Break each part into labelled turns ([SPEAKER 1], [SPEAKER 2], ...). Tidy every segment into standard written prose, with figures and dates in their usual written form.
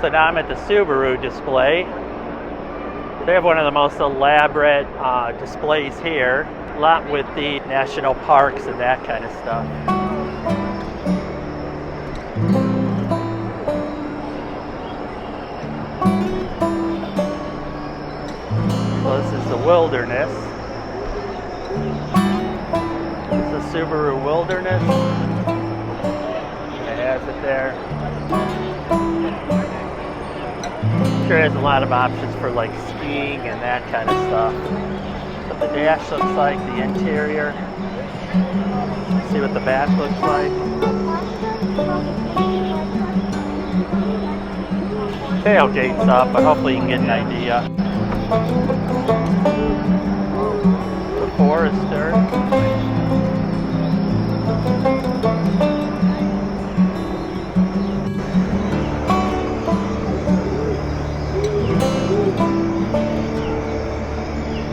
[SPEAKER 1] So now I'm at the Subaru display. They have one of the most elaborate displays here. A lot with the national parks and that kind of stuff. So this is the wilderness. It's the Subaru Wilderness. It has it there. I'm sure it has a lot of options for like skiing and that kind of stuff. What the dash looks like, the interior. See what the back looks like. Tailgate's up, but hopefully you can get an idea. The Forester.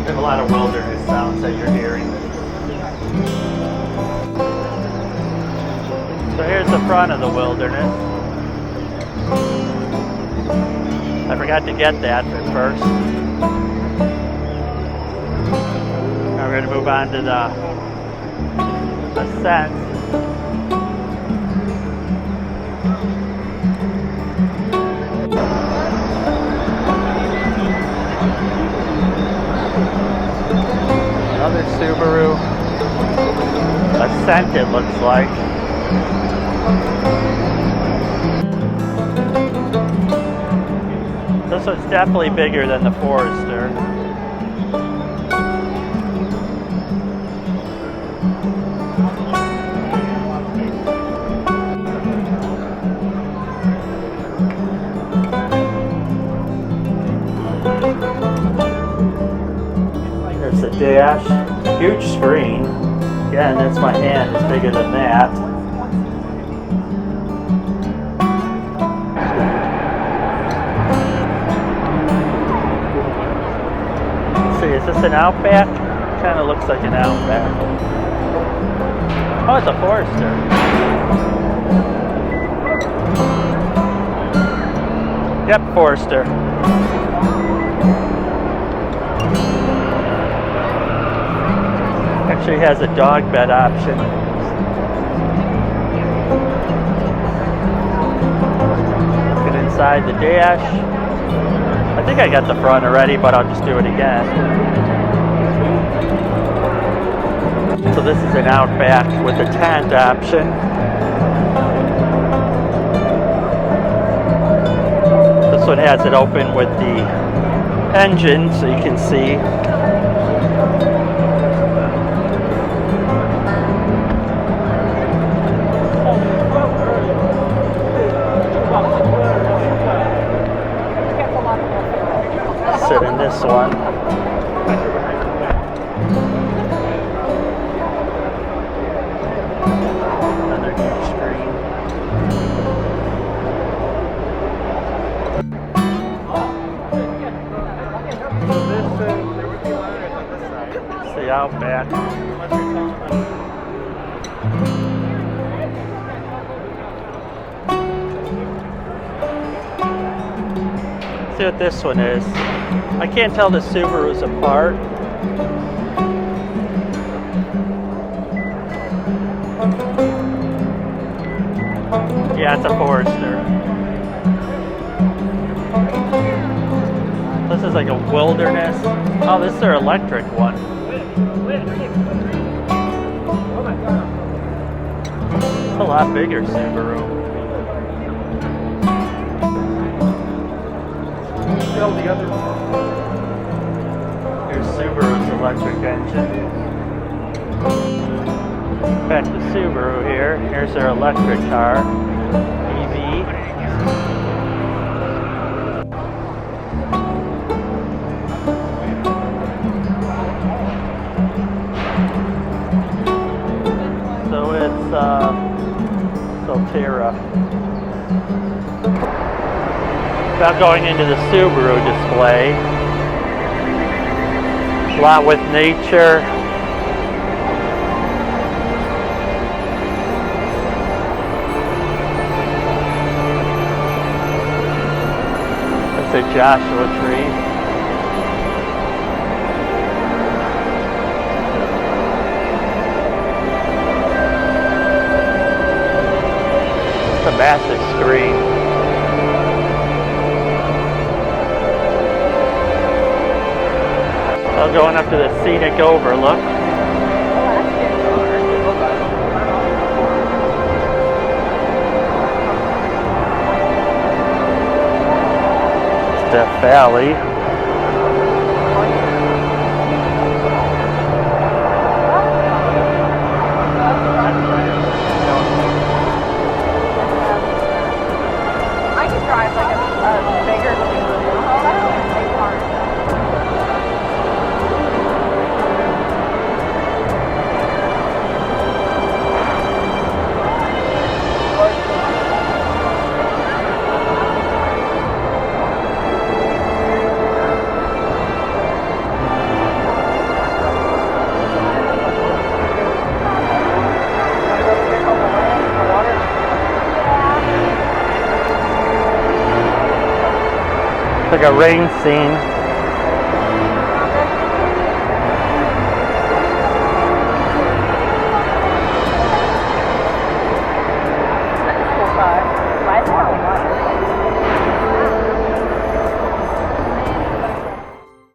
[SPEAKER 1] There's a lot of wilderness sounds that you're hearing. So here's the front of the wilderness. I forgot to get that at first. Now we're going to move on to the ascent. Another Subaru Ascent, it looks like. This one's definitely bigger than the Forester. There's the dash, huge screen. Again, that's my hand, it's bigger than that. Let's see, is this an Outback? Kind of looks like an Outback. Oh, it's a Forester. Yep, Forester. Actually has a dog bed option. Get inside the dash. I think I got the front already, but I'll just do it again. So this is an Outback with a tent option. This one has it open with the engine, so you can see. Sit in this one. Another huge screen. It's the Outback. See what this one is. I can't tell the Subarus apart. Yeah, it's a Forester. This is like a wilderness. Oh, this is their electric one. It's a lot bigger Subaru. The other one. Here's Subaru's electric engine. Back to Subaru here. Here's their electric car, EV. So it's Solterra. Now going into the Subaru display. A lot with nature. That's a Joshua tree. It's a massive screen. So going up to the scenic overlook. Death Valley.
[SPEAKER 2] I could drive like a bigger Subaru.
[SPEAKER 1] Like a rain scene.